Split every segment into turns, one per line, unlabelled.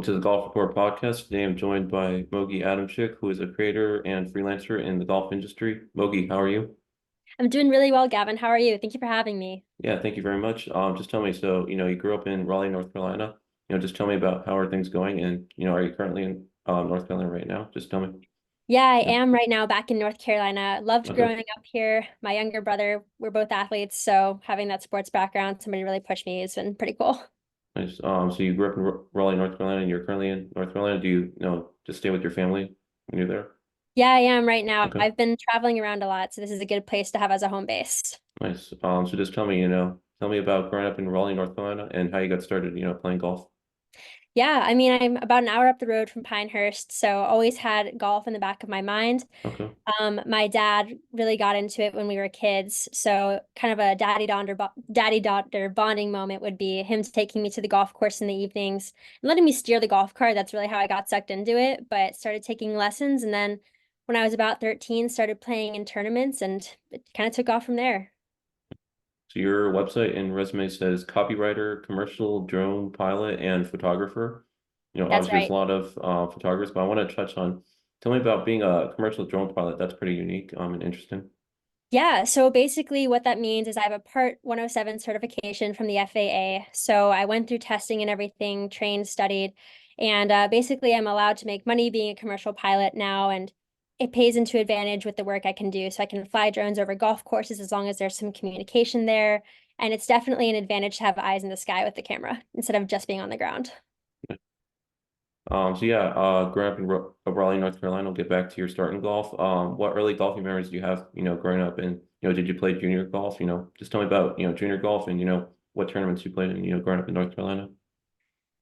Welcome to the Golf Report podcast. Today I'm joined by Mogie Adamchik, who is a creator and freelancer in the golf industry. Mogie, how are you?
I'm doing really well, Gavin. How are you? Thank you for having me.
Yeah, thank you very much. Just tell me, so, you grew up in Raleigh, North Carolina. Just tell me about how are things going and, are you currently in North Carolina right now? Just tell me.
Yeah, I
Yeah.
am right now back in North Carolina. Loved
Okay.
growing up here. My younger brother, we're both athletes, so having that sports background, somebody really pushed me, has been pretty cool.
Nice. So you grew up in Raleigh, North Carolina, and you're currently in North Carolina. Do you, just stay with your family when you're there?
Yeah, I am right now.
Okay.
I've been traveling around a lot, so this is a good place to have as a home base.
Nice. So just tell me, tell me about growing up in Raleigh, North Carolina and how you got started, playing golf.
Yeah, I mean, I'm about an hour up the road from Pinehurst, so always had golf in the back of my mind.
Okay.
My dad really got into it when we were kids, so kind of a daddy daughter bonding moment would be him taking me to the golf course in the evenings and letting me steer the golf cart. That's really how I got sucked into it, but started taking lessons, and then when I was about 13, started playing in tournaments, and it kind of took off from there.
So your website and resume says copywriter, commercial drone pilot, and photographer.
That's
Obviously there's
right.
a lot of photographers, but I want to touch on, tell me about being a commercial drone pilot. That's pretty unique and interesting.
Yeah, so basically what that means is I have a Part 107 certification from the FAA. So I went through testing and everything, trained, studied, and basically I'm allowed to make money being a commercial pilot now, and it pays into advantage with the work I can do. So I can fly drones over golf courses as long as there's some communication there. And it's definitely an advantage to have eyes in the sky with the camera instead of just being on the ground.
So yeah, growing up in Raleigh, North Carolina, we'll get back to your start in golf. What early golfing memories do you have, growing up and, did you play junior golf? Just tell me about, junior golf and, what tournaments you played in, growing up in North Carolina.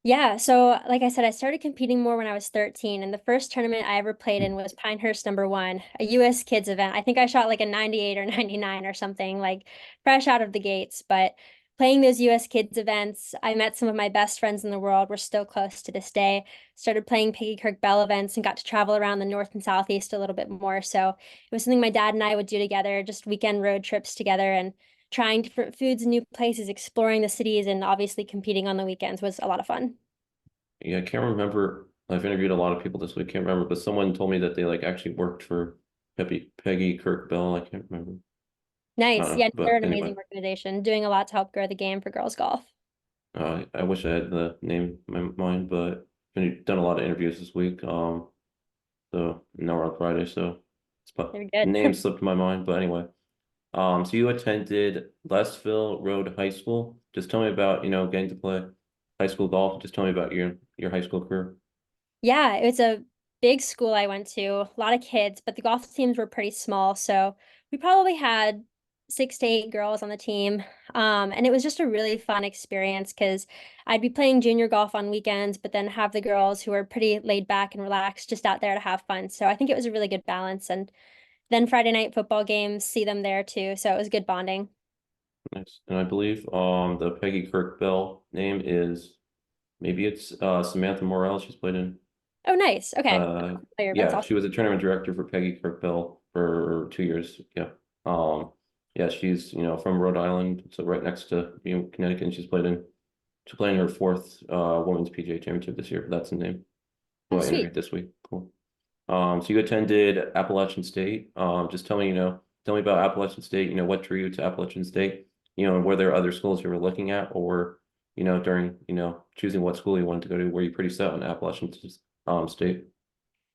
Yeah, so like I said, I started competing more when I was 13, and the first tournament I ever played in was Pinehurst number one, a US kids event. I think I shot like a 98 or 99 or something, like fresh out of the gates. But playing those US kids events, I met some of my best friends in the world. We're still close to this day. Started playing Peggy Kirk Bell events and got to travel around the North and Southeast a little bit more. So it was something my dad and I would do together, just weekend road trips together and trying different foods and new places, exploring the cities, and obviously competing on the weekends was a lot of fun.
Yeah, I can't remember. I've interviewed a lot of people this week. Can't remember, but someone told me that they like actually worked for Peggy Kirk Bell. I can't remember. I don't
Nice.
know,
Yeah, they're
but
an
anyway,
amazing organization, doing a lot to help grow the game for girls golf.
I wish I had the name in my mind, but I've done a lot of interviews this week. So now we're on Friday, so
They're
the
good.
name slipped my mind. But anyway, so you attended Lesville Road High School. Just tell me about, getting to play high school golf. Just tell me about your high school career.
Yeah, it was a big school I went to, a lot of kids, but the golf teams were pretty small. So we probably had 6 to 8 girls on the team. And it was just a really fun experience because I'd be playing junior golf on weekends, but then have the girls who are pretty laid back and relaxed just out there to have fun. So I think it was a really good balance. And then Friday night football games, see them there too. So it was good bonding.
Nice. And I believe the Peggy Kirk Bell name is maybe it's Samantha Morrell. She's played in
Oh, nice. Okay. That's
yeah,
awesome.
she was a tournament director for Peggy Kirk Bell for 2 years. Yeah. Yeah, she's from Rhode Island, so right next to Connecticut, and she's playing her fourth women's PGA Championship this year. That's the name who
Oh,
I
sweet.
interviewed this week. Cool. So you attended Appalachian State. Just tell me, tell me about Appalachian State, what drew you to Appalachian State, and were there other schools you were looking at or, during, choosing what school you wanted to go to, were you pretty set on Appalachian State?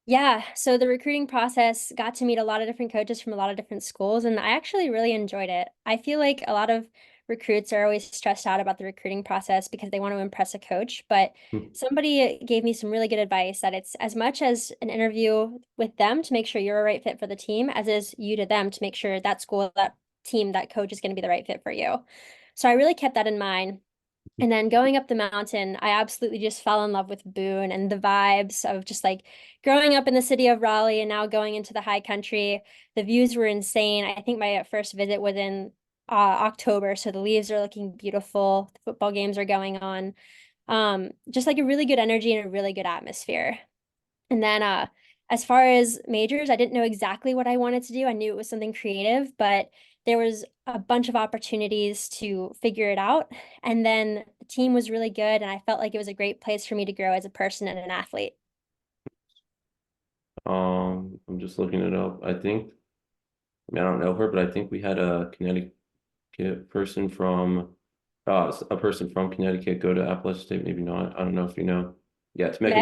Yeah, so the recruiting process got to meet a lot of different coaches from a lot of different schools, and I actually really enjoyed it. I feel like a lot of recruits are always stressed out about the recruiting process because they want to impress a coach, but
Hmm.
somebody gave me some really good advice that it's as much as an interview with them to make sure you're a right fit for the team, as is you to them to make sure that school, that team, that coach is going to be the right fit for you. So I really kept that in mind. And then going up the mountain, I absolutely just fell in love with Boone and the vibes of just like growing up in the city of Raleigh and now going into the high country. The views were insane. I think my first visit was in October, so the leaves are looking beautiful. The football games are going on. Just like a really good energy and a really good atmosphere. And then as far as majors, I didn't know exactly what I wanted to do. I knew it was something creative, but there was a bunch of opportunities to figure it out. And then the team was really good, and I felt like it was a great place for me to grow as a person and an athlete.
I'm just looking it up. I mean, I don't know her, but I think we had a Connecticut person from, a person from Connecticut go to Appalachian State. Maybe not. I don't know if you know. Yeah, it's
Meg?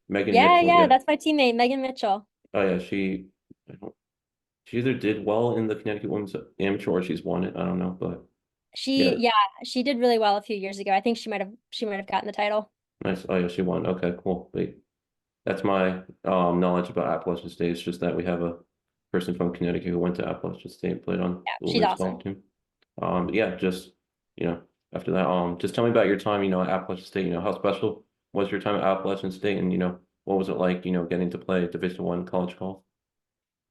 Megan
Yeah,
Mitchell.
yeah,
Yeah.
that's my teammate, Megan Mitchell.
Oh yeah, I don't, she either did well in the Connecticut Women's Amateur or she's won it. I don't know, but
She,
yeah,
yeah, she did really well a few years ago. I think she might have gotten the title.
nice. Oh yeah, she won. Okay, cool. Wait, that's my knowledge about Appalachian State. It's just that we have a person from Connecticut who went to Appalachian State and played on
Yeah,
the
she's
women's golf
awesome.
team. Yeah, just you know, after that, just tell me about your time, at Appalachian State. How special was your time at Appalachian State, and what was it like, getting to play Division I college golf?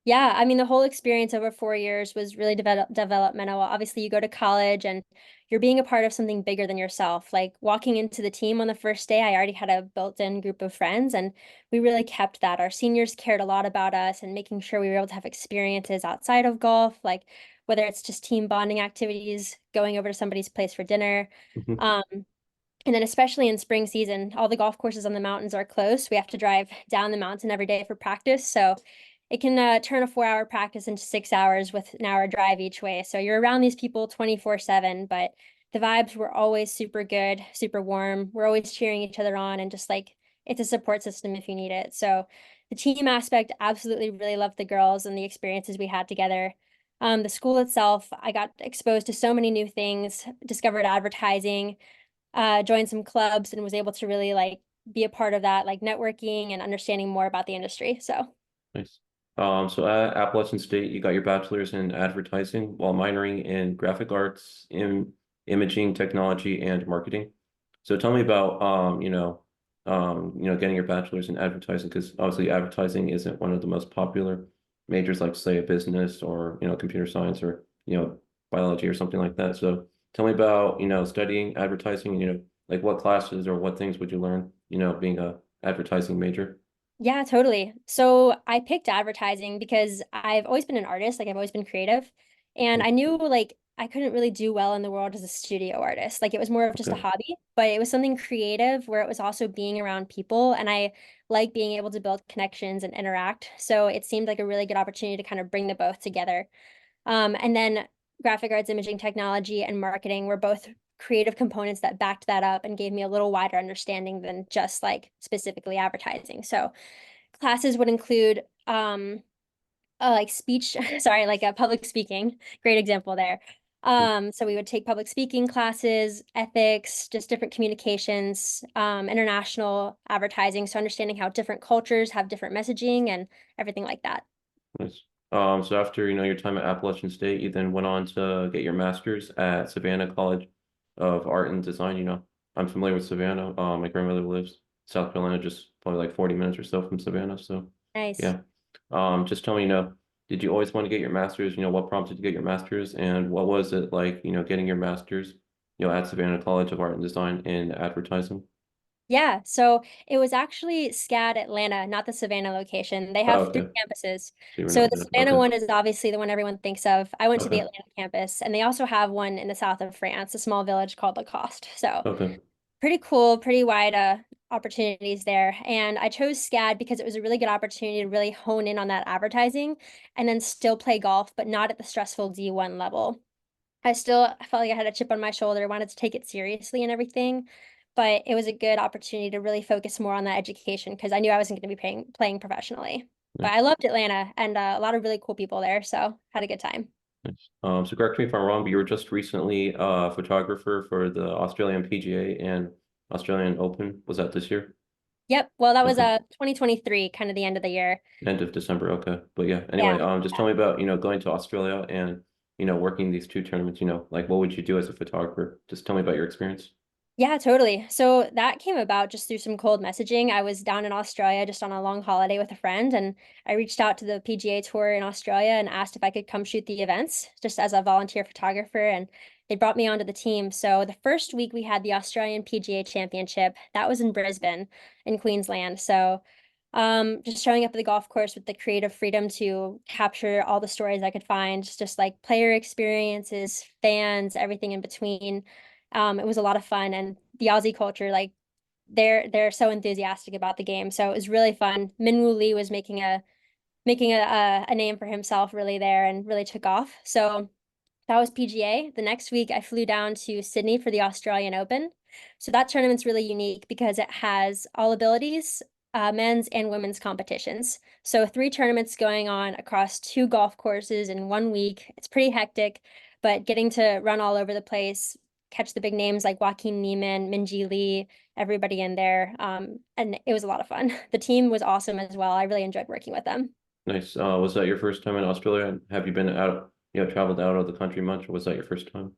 Yeah, I mean, the whole experience over 4 years was really developmental. Obviously, you go to college and you're being a part of something bigger than yourself. Like walking into the team on the first day, I already had a built-in group of friends, and we really kept that. Our seniors cared a lot about us and making sure we were able to have experiences outside of golf, like whether it's just team bonding activities, going over to somebody's place for dinner.
Mhm.
Um, and then especially in spring season, all the golf courses on the mountains are closed. We have to drive down the mountain every day for practice. So it can turn a 4 hour practice into 6 hours with an hour drive each way. So you're around these people 24/7, but the vibes were always super good, super warm. We're always cheering each other on and just like it's a support system if you need it. So the team aspect, absolutely really loved the girls and the experiences we had together. The school itself, I got exposed to so many new things, discovered advertising, joined some clubs and was able to really like be a part of that, like networking and understanding more about the industry. So
Nice. So at Appalachian State, you got your bachelor's in advertising while minoring in graphic arts, in imaging technology, and marketing. So tell me about getting your bachelor's in advertising, because obviously advertising isn't one of the most popular majors, like say a business or computer science or biology or something like that. So tell me about studying advertising, and like what classes or what things would you learn, being a advertising major.
yeah, totally. So I picked advertising because I've always been an artist, like I've always been creative. And I knew like I couldn't really do well in the world as a studio artist. Like it was more of just a
Okay.
hobby, but it was something creative where it was also being around people. And I like being able to build connections and interact. So it seemed like a really good opportunity to kind of bring the both together. And then graphic arts, imaging technology, and marketing were both creative components that backed that up and gave me a little wider understanding than just like specifically advertising. So classes would include like speech, sorry, like a public speaking, great example there. So we would take public speaking classes, ethics, just different communications, international advertising. So understanding how different cultures have different messaging and everything like that.
Nice. So after, your time at Appalachian State, you then went on to get your master's at Savannah College of Art and Design. I'm familiar with Savannah. My grandmother lives South Carolina, just probably like 40 minutes or so from Savannah. So
Nice.
yeah. Just tell me, did you always want to get your master's? What prompted you to get your master's, and what was it like, getting your master's, at Savannah College of Art and Design in advertising?
Yeah, so it was actually SCAD Atlanta, not the Savannah location. They
Oh,
have three
okay.
campuses.
So you were
So
not
the
that.
Savannah
Okay.
one is obviously the one everyone thinks of. I went to the
Okay.
Atlanta campus, and they also have one in the south of France, a small village called Lacoste. So
Okay.
pretty cool, pretty wide opportunities there. And I chose SCAD because it was a really good opportunity to really hone in on that advertising and then still play golf, but not at the stressful D1 level. I felt like I had a chip on my shoulder, wanted to take it seriously and everything, but it was a good opportunity to really focus more on that education because I knew I wasn't going to be playing professionally. But I
Nice.
loved Atlanta and a lot of really cool people there, so had a good time.
Nice. So correct me if I'm wrong, but you were just recently a photographer for the Australian PGA and Australian Open. Was that this year?
Yep, well, that was
Okay.
2023, kind of the end of the year.
End of December. Okay. But yeah,
Yeah.
anyway, just tell me about, going to Australia and, working these two tournaments, like what would you do as a photographer? Just tell me about your experience.
Yeah, totally. So that came about just through some cold messaging. I was down in Australia just on a long holiday with a friend, and I reached out to the PGA Tour in Australia and asked if I could come shoot the events just as a volunteer photographer, and they brought me onto the team. So the first week we had the Australian PGA Championship. That was in Brisbane in Queensland. So Just showing up at the golf course with the creative freedom to capture all the stories I could find, just like player experiences, fans, everything in between. It was a lot of fun, and the Aussie culture, like they're so enthusiastic about the game, so it was really fun. Minwoo Lee was making a name for himself really there and really took off. So that was PGA. The next week, I flew down to Sydney for the Australian Open. So that tournament's really unique because it has all abilities, men's and women's competitions. So three tournaments going on across two golf courses in 1 week. It's pretty hectic, but getting to run all over the place, catch the big names like Joaquin Niemann, Minjee Lee, everybody in there. And it was a lot of fun. The team was awesome as well. I really enjoyed working with them.
Nice. Was that your first time in Australia? Have you been out, traveled out of the country much, or was that your first time?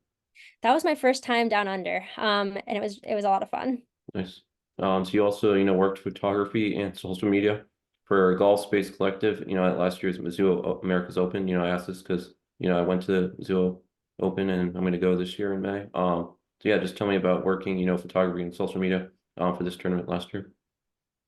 That was my first time down under. And it was a lot of fun.
Nice. So you also, worked photography and social media for Golf Space Collective, at last year's Mizzou America's Open. I asked this because, I went to the Mizzou Open and I'm going to go this year in May. So yeah, just tell me about working, photography and social media, for this tournament last year.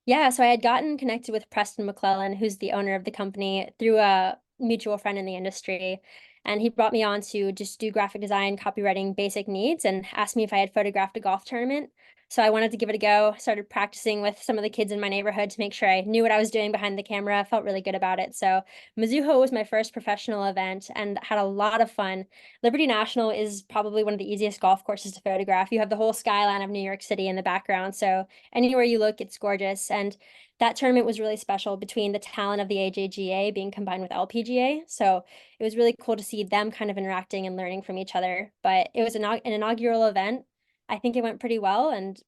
Yeah, so I had gotten connected with Preston McClellan, who's the owner of the company, through a mutual friend in the industry. And he brought me on to just do graphic design, copywriting, basic needs, and asked me if I had photographed a golf tournament. So I wanted to give it a go, started practicing with some of the kids in my neighborhood to make sure I knew what I was doing behind the camera, felt really good about it. So Mizuho was my first professional event and had a lot of fun. Liberty National is probably one of the easiest golf courses to photograph. You have the whole skyline of New York City in the background, so anywhere you look, it's gorgeous. And that tournament was really special between the talent of the AJGA being combined with LPGA. So it was really cool to see them kind of interacting and learning from each other. But it was an inaugural event. I think it went pretty well, and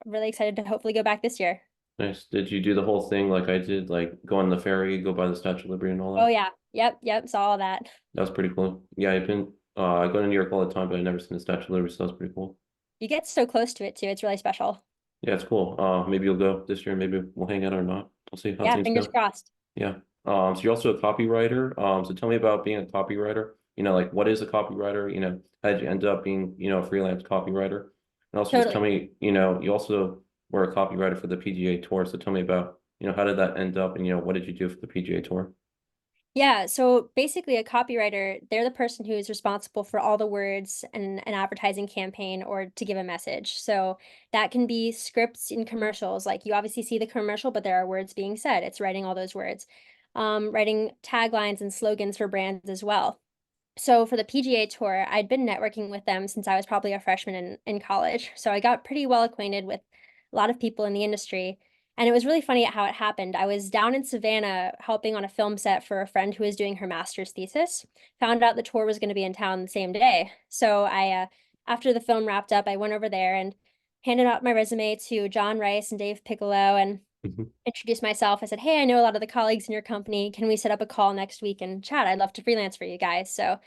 I'm really excited to hopefully go back this year.
Nice. Did you do the whole thing like I did, like go on the ferry, go by the Statue of Liberty and all
Oh
that?
yeah. Yep, saw all that.
That was pretty cool. Yeah, I go to New York all the time, but I've never seen the Statue of Liberty, so that was pretty cool.
You get so close to it too. It's really special.
Yeah, it's cool. Maybe you'll go this year. Maybe we'll hang out or not. We'll see how
Yeah,
things
fingers
go.
crossed.
Yeah. So you're also a copywriter. So tell me about being a copywriter. Like what is a copywriter? How did you end up being, a freelance copywriter? And also just tell
Totally.
me, you also were a copywriter for the PGA Tour. So tell me about, how did that end up and, what did you do for the PGA Tour?
Yeah, so basically a copywriter, they're the person who's responsible for all the words in an advertising campaign or to give a message. So that can be scripts in commercials, like you obviously see the commercial, but there are words being said. It's writing all those words. Writing taglines and slogans for brands as well. So for the PGA Tour, I'd been networking with them since I was probably a freshman in college. So I got pretty well acquainted with a lot of people in the industry. And it was really funny how it happened. I was down in Savannah helping on a film set for a friend who was doing her master's thesis. Found out the tour was going to be in town the same day. So after the film wrapped up, I went over there and handed out my resume to John Rice and Dave Piccolo and
Mhm.
introduced myself. I said, "Hey, I know a lot of the colleagues in your company. Can we set up a call next week and chat? I'd love to freelance for you guys." So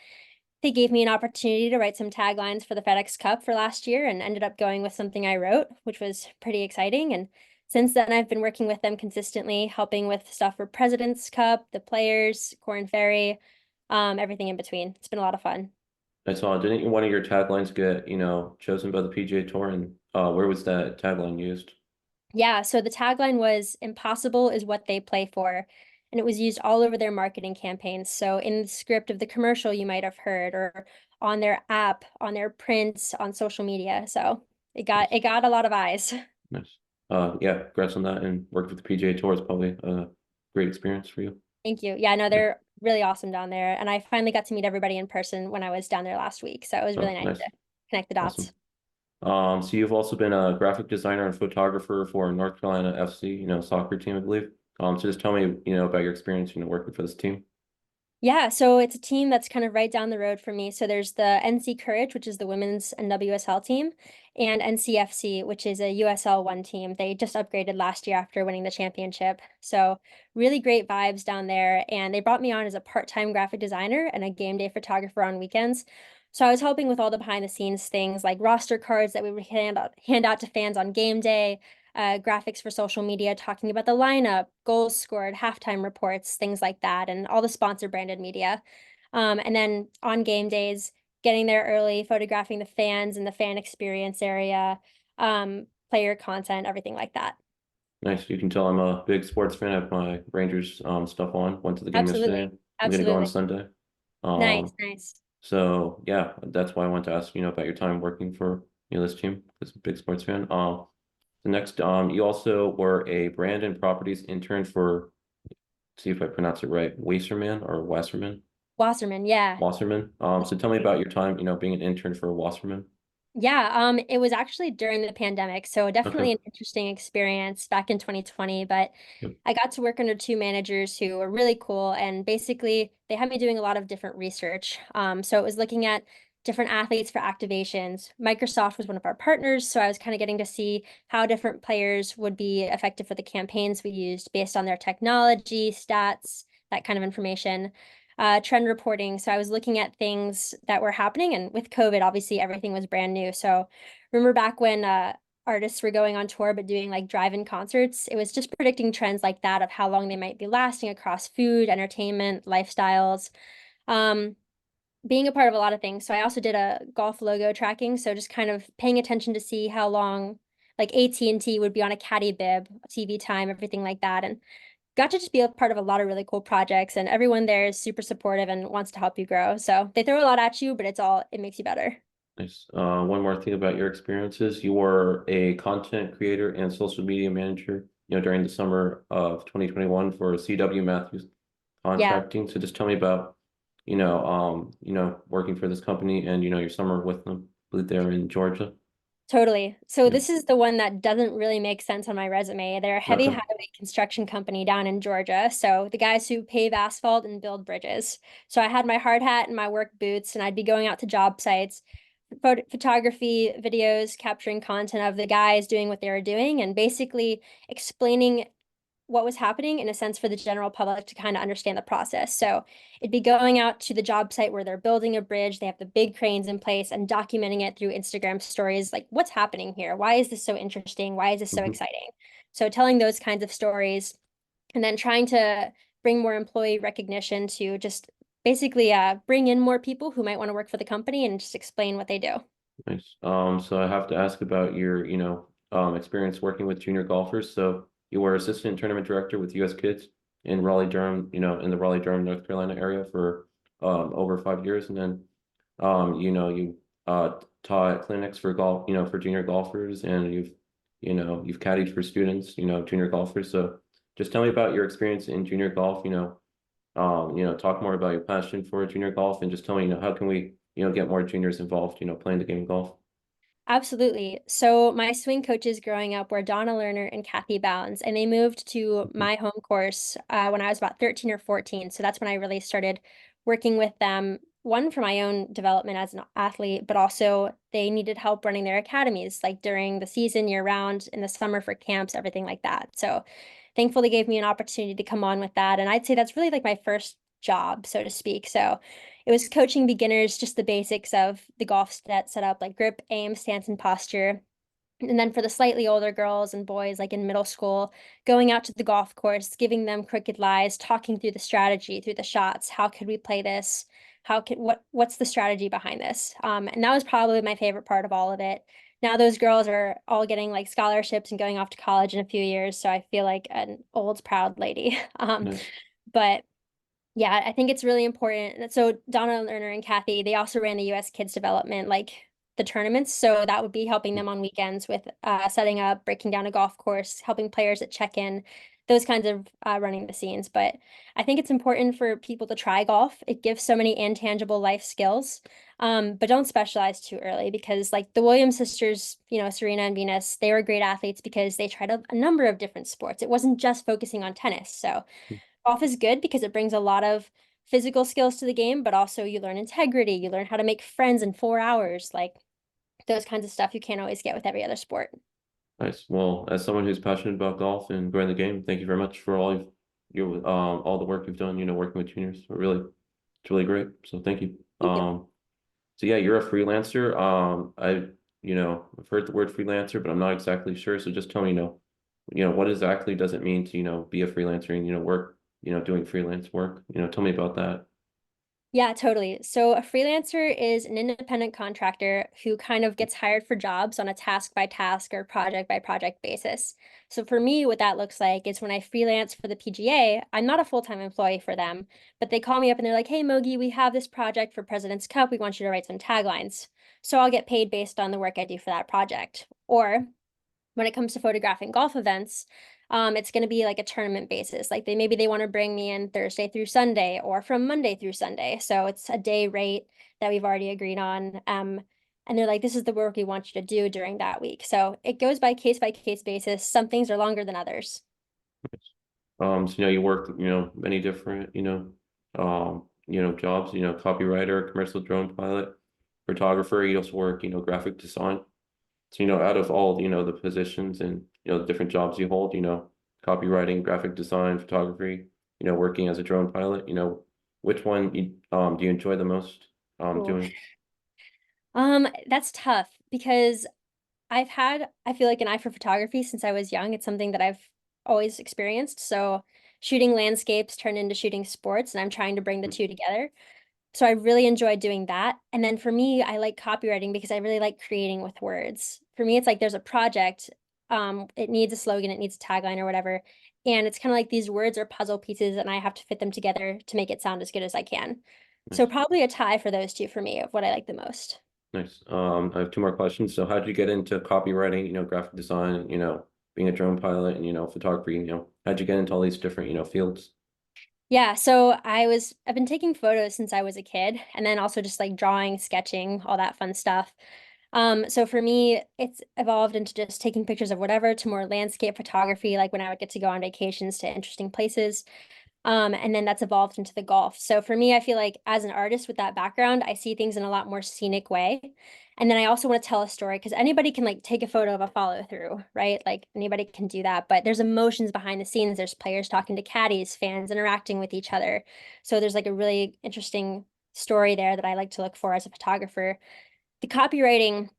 they gave me an opportunity to write some taglines for the FedEx Cup for last year and ended up going with something I wrote, which was pretty exciting. And since then, I've been working with them consistently, helping with stuff for President's Cup, the Players, Corn Ferry, everything in between. It's been a lot of fun.
I saw, didn't one of your taglines get, chosen by the PGA Tour and where was that tagline used?
Yeah, so the tagline was "Impossible is what they play for." And it was used all over their marketing campaigns. So in the script of the commercial you might have heard, or on their app, on their prints, on social media. So
Nice.
it got a lot of eyes.
Nice. Yeah, congrats on that and working with the PGA Tour is probably a great experience for you.
Thank you. Yeah, no,
Yeah.
they're really awesome down there. And I finally got to meet everybody in person when I was down there last week. So it was really
Oh,
nice
nice.
to connect the dots.
Awesome. So you've also been a graphic designer and photographer for North Carolina FC, soccer team, I believe. So just tell me, about your experience, working for this team.
Yeah, so it's a team that's kind of right down the road for me. So there's the NC Courage, which is the women's NWSL team, and NCFC, which is a USL one team. They just upgraded last year after winning the championship. So really great vibes down there. And they brought me on as a part-time graphic designer and a game day photographer on weekends. So I was helping with all the behind the scenes things like roster cards that we would hand out to fans on game day, graphics for social media talking about the lineup, goals scored, halftime reports, things like that, and all the sponsor branded media. And then on game days, getting there early, photographing the fans and the fan experience area, player content, everything like that.
Nice. You can tell I'm a big sports fan. I have my Rangers stuff on. Went to the game yesterday.
Absolutely.
I'm gonna go on
Absolutely.
Sunday.
Nice,
Um,
nice.
so yeah, that's why I wanted to ask, about your time working for, this team. Because I'm a big sports fan. The next, you also were a brand and properties intern for, see if I pronounce it right, Wasserman or Wasserman?
Wasserman, yeah.
Wasserman. So tell me about your time, being an intern for Wasserman.
Yeah, it was actually during the pandemic, so
Okay.
definitely an interesting experience back in 2020, but
Yep.
I got to work under two managers who were really cool, and basically they had me doing a lot of different research. So it was looking at different athletes for activations. Microsoft was one of our partners, so I was kind of getting to see how different players would be effective for the campaigns we used based on their technology, stats, that kind of information. Trend reporting. So I was looking at things that were happening, and with COVID, obviously everything was brand new. So remember back when artists were going on tour but doing like drive-in concerts, it was just predicting trends like that of how long they might be lasting across food, entertainment, lifestyles. Um, Being a part of a lot of things. So I also did a golf logo tracking, so just kind of paying attention to see how long like AT&T would be on a caddy bib, TV time, everything like that. And got to just be a part of a lot of really cool projects, and everyone there is super supportive and wants to help you grow. So they throw a lot at you, but it makes you better.
Nice. One more thing about your experiences. You were a content creator and social media manager, during the summer of 2021 for CW Matthews
Yeah,
Contracting. So just tell me about, working for this company and, your summer with them. I believe they're in Georgia.
totally. So
Yeah.
this is the one that doesn't really make sense on my resume. They're a heavy
Okay.
highway construction company down in Georgia. So the guys who pave asphalt and build bridges. So I had my hard hat and my work boots, and I'd be going out to job sites, photography, videos, capturing content of the guys doing what they were doing, and basically explaining what was happening in a sense for the general public to kind of understand the process. So it'd be going out to the job site where they're building a bridge, they have the big cranes in place, and documenting it through Instagram stories, like what's happening here? Why is this so interesting? Why is this so
Hmm.
exciting? So telling those kinds of stories and then trying to bring more employee recognition to just basically bring in more people who might want to work for the company and just explain what they do.
Nice. So I have to ask about your, experience working with junior golfers. So you were assistant tournament director with US Kids in Raleigh, Durham, in the Raleigh, Durham, North Carolina area for over 5 years. And then you taught clinics for golf, for junior golfers, and you've caddied for students, junior golfers. So just tell me about your experience in junior golf, talk more about your passion for junior golf, and just tell me, how can we, get more juniors involved, playing the game of golf.
Absolutely. So my swing coaches growing up were Donna Lerner and Kathy Bounds, and they moved to
Mhm.
my home course when I was about 13 or 14. So that's when I really started working with them, one for my own development as an athlete, but also they needed help running their academies, like during the season, year round, in the summer for camps, everything like that. So thankfully gave me an opportunity to come on with that. And I'd say that's really like my first job, so to speak. So it was coaching beginners, just the basics of the golf setup, like grip, aim, stance, and posture. And then for the slightly older girls and boys, like in middle school, going out to the golf course, giving them crooked lies, talking through the strategy, through the shots. How could we play this? What's the strategy behind this? And that was probably my favorite part of all of it. Now those girls are all getting like scholarships and going off to college in a few years, so I feel like an old proud lady.
Nice.
But yeah, I think it's really important. So Donna Lerner and Kathy, they also ran the US Kids Development, like the tournaments. So that would be helping them on weekends with setting up, breaking down a golf course, helping players at check-in, those kinds of running the scenes. But I think it's important for people to try golf. It gives so many intangible life skills. But don't specialize too early because like the Williams sisters, Serena and Venus, they were great athletes because they tried a number of different sports. It wasn't just focusing on tennis. So golf is good because it brings a lot of physical skills to the game, but also you learn integrity, you learn how to make friends in 4 hours, like those kinds of stuff you can't always get with every other sport.
Nice. Well, as someone who's passionate about golf and growing the game, thank you very much for all the work you've done, working with juniors. It's really great. So thank you.
Thank you.
So yeah, you're a freelancer. I've heard the word freelancer, but I'm not exactly sure. So just tell me, what exactly does it mean to, be a freelancer and, work, doing freelance work? Tell me about that.
Yeah, totally. So a freelancer is an independent contractor who kind of gets hired for jobs on a task by task or project by project basis. So for me, what that looks like is when I freelance for the PGA, I'm not a full-time employee for them, but they call me up and they're like, "Hey, Mogi, we have this project for President's Cup. We want you to write some taglines." So I'll get paid based on the work I do for that project. Or when it comes to photographing golf events, it's going to be like a tournament basis. Like maybe they want to bring me in Thursday through Sunday or from Monday through Sunday. So it's a day rate that we've already agreed on. And they're like, this is the work we want you to do during that week. So it goes by case basis. Some things are longer than others.
So you work, many different, jobs, copywriter, commercial drone pilot, photographer. You also work, graphic design. So, out of all, the positions and, the different jobs you hold, copywriting, graphic design, photography, working as a drone pilot, which one do you enjoy the most
Ooh.
doing?
That's tough because I feel like an eye for photography since I was young. It's something that I've always experienced. So shooting landscapes turned into shooting sports, and I'm trying to bring the two together. So I really enjoy doing that. And then for me, I like copywriting because I really like creating with words. For me, it's like there's a project, it needs a slogan, it needs a tagline or whatever. And it's kind of like these words are puzzle pieces, and I have to fit them together to make it sound as good as I can. So
Nice,
probably a tie for those two for me of what I like the most.
nice. I have two more questions. So how did you get into copywriting, graphic design, being a drone pilot and, photography, how'd you get into all these different, fields?
Yeah, so I've been taking photos since I was a kid, and then also just like drawing, sketching, all that fun stuff. So for me, it's evolved into just taking pictures of whatever to more landscape photography, like when I would get to go on vacations to interesting places. And then that's evolved into the golf. So for me, I feel like as an artist with that background, I see things in a lot more scenic way. And then I also want to tell a story because anybody can like take a photo of a follow through, right? Like anybody can do that, but there's emotions behind the scenes. There's players talking to caddies, fans interacting with each other. So there's like a really interesting story there that I like to look for as a photographer. The copywriting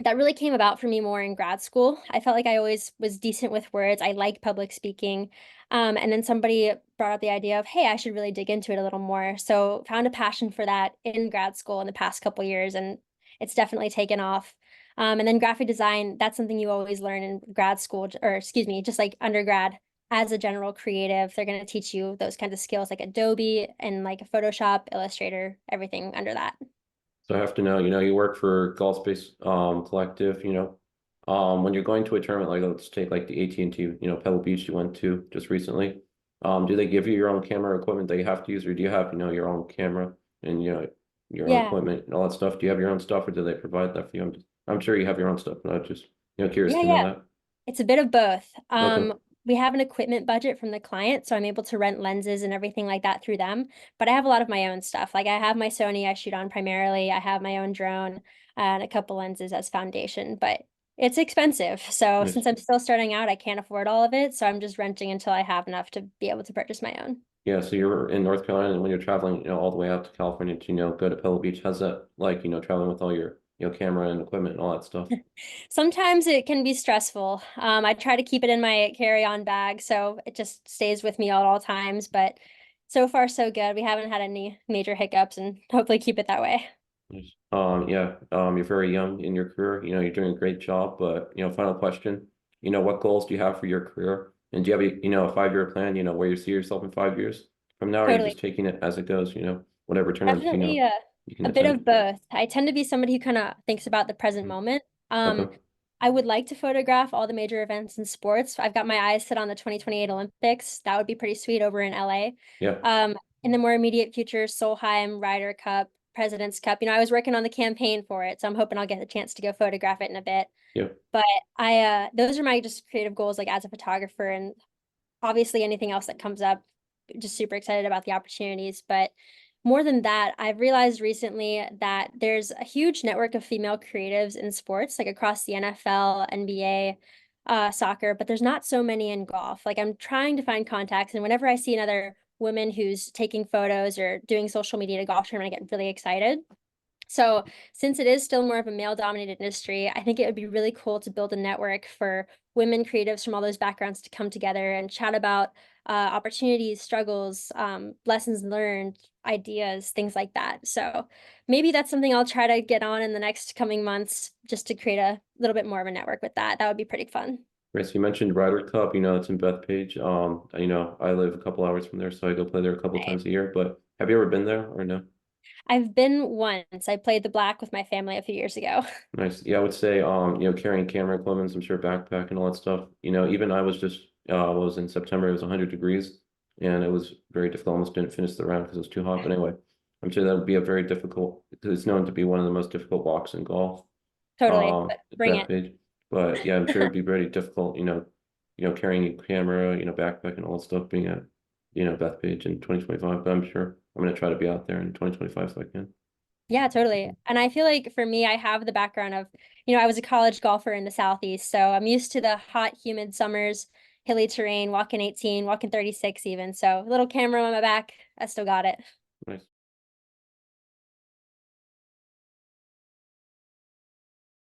that really came about for me more in grad school. I felt like I always was decent with words. I like public speaking. And then somebody brought up the idea of, hey, I should really dig into it a little more. So found a passion for that in grad school in the past couple years, and it's definitely taken off. And then graphic design, that's something you always learn in grad school, or excuse me, just like undergrad as a general creative. They're going to teach you those kinds of skills like Adobe and like Photoshop, Illustrator, everything under that.
So I have to know, you work for Golf Space Collective, when you're going to a tournament, like let's take like the AT&T, Pebble Beach you went to just recently. Do they give you your own camera equipment that you have to use, or do you have, your own camera and your own
Yeah.
equipment and all that stuff? Do you have your own stuff, or do they provide that for you? I'm sure you have your own stuff, but I'm just, curious
Yeah,
to know
yeah.
that.
It's a bit of both.
Okay.
We have an equipment budget from the client, so I'm able to rent lenses and everything like that through them. But I have a lot of my own stuff. Like I have my Sony I shoot on primarily. I have my own drone and a couple lenses as foundation, but it's expensive. So
Nice.
since I'm still starting out, I can't afford all of it. So I'm just renting until I have enough to be able to purchase my own.
Yeah, so you're in North Carolina, and when you're traveling, all the way out to California to, go to Pebble Beach, how's that like, traveling with all your, camera and equipment and all that stuff?
Sometimes it can be stressful. I try to keep it in my carry-on bag, so it just stays with me at all times. But so far, so good. We haven't had any major hiccups, and hopefully keep it that way.
Nice. Yeah, you're very young in your career, you're doing a great job, but, final question, what goals do you have for your career? And do you have a 5-year plan, where you see yourself in 5 years from now, or are you
Totally.
just taking it as it goes, whatever tournaments,
Definitely
you can
a bit of
attend?
both. I tend to be somebody who kind of thinks about the present moment.
Okay.
I would like to photograph all the major events in sports. I've got my eyes set on the 2028 Olympics. That would be pretty sweet over in LA.
Yeah.
In the more immediate future, Solheim, Ryder Cup, President's Cup. You know, I was working on the campaign for it, so I'm hoping I'll get a chance to go photograph it in a bit.
Yeah.
But those are my just creative goals, like as a photographer, and obviously anything else that comes up, just super excited about the opportunities. But more than that, I've realized recently that there's a huge network of female creatives in sports, like across the NFL, NBA, soccer, but there's not so many in golf. Like I'm trying to find contacts, and whenever I see another woman who's taking photos or doing social media to golf tournament, I get really excited. So since it is still more of a male-dominated industry, I think it would be really cool to build a network for women creatives from all those backgrounds to come together and chat about opportunities, struggles, lessons learned, ideas, things like that. So maybe that's something I'll try to get on in the next coming months, just to create a little bit more of a network with that. That would be pretty fun.
Right, so you mentioned Ryder Cup, it's in Bethpage. I live a couple hours from there, so I go play there a couple
Nice.
times a year. But have you ever been there or no?
I've been once. I played the black with my family a few years ago.
Nice. Yeah, I would say, carrying camera equipment, I'm sure backpack and all that stuff. Even I was just, was in September, it was 100 degrees and it was very difficult. Almost didn't finish the round because it was too hot. But anyway, I'm sure that would be a very difficult, because it's known to be one of the most difficult walks in golf,
Totally, but bring it.
Bethpage. But yeah, I'm sure it'd be very difficult, carrying your camera, backpack and all that stuff being at, Bethpage in 2025. But I'm sure I'm going to try to be out there in 2025 if I can.
Yeah, totally. And I feel like for me, I have the background of, I was a college golfer in the Southeast, so I'm used to the hot, humid summers, hilly terrain, walking 18, walking 36 even. So a little camera on my back, I still got it.